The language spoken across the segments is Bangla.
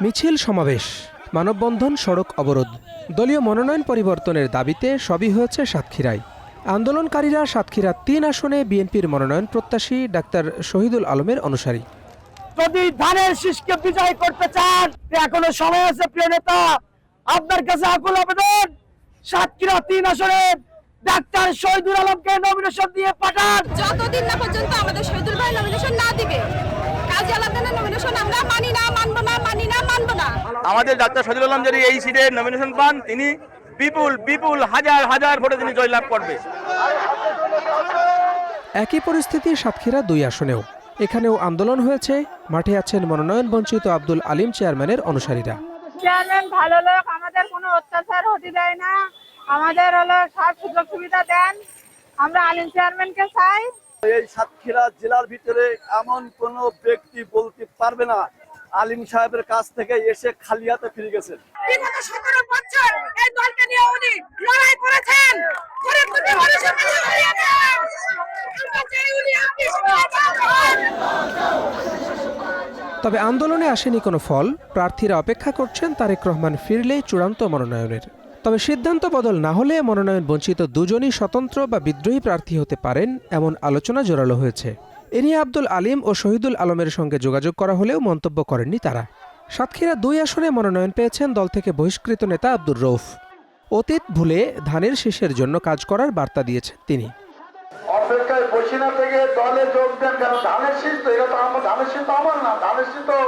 মিছিল, সমাবেশ, মানববন্ধন, সড়ক অবরোধ, দলীয় মনোনয়ন পরিবর্তনের দাবিতে সবই হয়েছে সাতক্ষীরায়। আন্দোলনকারীরা সাতক্ষীরা ৩ আসনে বিএনপির মনোনয়ন প্রত্যাশী ডাক্তার শহীদুল আলমের অনুসারী। যদি ধানের শীষকে বিজয় করতে চান, এখনো সময় আছে প্রিয় নেতা। আপনার কাছে আকুল আবেদন, সাতক্ষীরা ৩ আসনে ডাক্তার শহীদুল আলমকে নমিনেশন দিয়ে পাঠান। যতদিন না পর্যন্ত আমাদের শহীদুল ভাই নমিনেশন না দিবে, কাজী আলাদানের নমিনেশন আমরা মানি না, মানবো না, মানি না, মানবো না। আমাদের ডাক্তার শহীদুল আলম যদি এই সিটে নমিনেশন পান, তিনি বিপুল হাজার হাজার ভোটে তিনি জয়লাভ করবে। একই পরিস্থিতি সাতক্ষীরা ২ আসনেও। এখানেও আন্দোলন হয়েছে। মাঠে আছেন মনোনয়ন বঞ্চিত আব্দুল আলিম চেয়ারম্যানের অনুসারীরা। চেয়ারম্যান ভালো লোক, আমাদের কোনো অত্যাচার হতে দেয় না, আমাদের হলো সব সুযোগ সুবিধা দেন। আমরা আলিম চেয়ারম্যানকে চাই। এই সাতক্ষীরা জেলার ভিতরে এমন কোন ব্যক্তি বলতে পারবে না আলিম সাহেবের কাছ থেকে এসে খালি হাতে ফিরে গেছেন। বিগত 17 বছর এই দলকে নিয়ে উনি লড়াই করেছেন। তবে আন্দোলনে আসেনি কোনো ফল। প্রার্থীরা অপেক্ষা করছেন তারেক রহমান ফিরলেই চূড়ান্ত মনোনয়নের। তবে সিদ্ধান্ত বদল না হলে মনোনয়ন বঞ্চিত দুজনই স্বতন্ত্র বা বিদ্রোহী প্রার্থী হতে পারেন, এমন আলোচনা জোরালো হয়েছে। এ নিয়ে আব্দুল আলিম ও শহীদুল আলমের সঙ্গে যোগাযোগ করা হলেও মন্তব্য করেননি তারা। সাতক্ষীরা ২ আসনে মনোনয়ন পেয়েছেন দল থেকে বহিষ্কৃত নেতা আব্দুর রউফ। অতীত ভুলে ধানের শীষের জন্য কাজ করার বার্তা দিয়েছেন তিনি। অপেক্ষায় বসে না থেকে দলে যোগ দেন, কারণ ধানের শীষ তো এটা তো আমার, ধানের শীষ তো আমার না, ধানের শীষ তো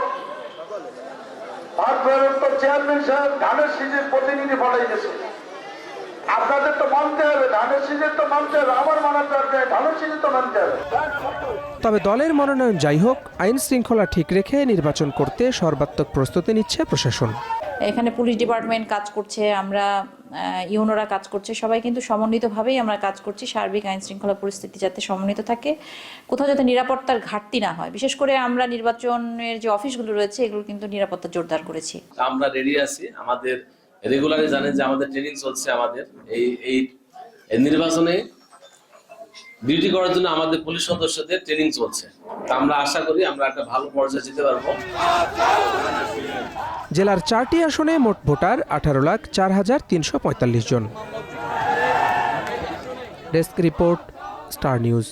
ভারপ্রাপ্ত চেয়ারম্যান সাহেব ধানের শীষের প্রতিনিধি পাঠাইতেছে। আপনাদের তো মানতে হবে, ধানের শীষের তো মানতে হবে, আমার মানাতে হবে, ধানের শীষের তো মানতে হবে। তবে দলের মনোনয়ন যাই হোক, আইন শৃঙ্খলা ঠিক রেখে নির্বাচন করতে সর্বাত্মক প্রস্তুতি নিচ্ছে প্রশাসন। এখানে পুলিশ ডিপার্টমেন্ট কাজ করছে, আমরা ইউনোরা কাজ করছে, সবাই কিন্তু সমন্বিতভাবেই আমরা কাজ করছি সার্বিক আইন শৃঙ্খলা পরিস্থিতি যাতে সমন্বিত থাকে, কোথাও যাতে নিরাপত্তার ঘাটতি না হয়। বিশেষ করে আমরা নির্বাচনের যে অফিসগুলো রয়েছে এগুলো কিন্তু নিরাপত্তা জোরদার করেছি। আমরা রেডি আছি, আমাদের রেগুলারলি জানেন যে আমাদের ট্রেনিং চলছে। আমাদের এই নির্বাচনে ডিউটি করার জন্য আমাদের পুলিশ সদস্যদের ট্রেনিং চলছে। আমরা আশা করি আমরা একটা ভালো পর্যায়ে যেতে পারবো। জেলার 4টি আসনে মোট ভোটার 18,04,345 জন। Desk report, star news.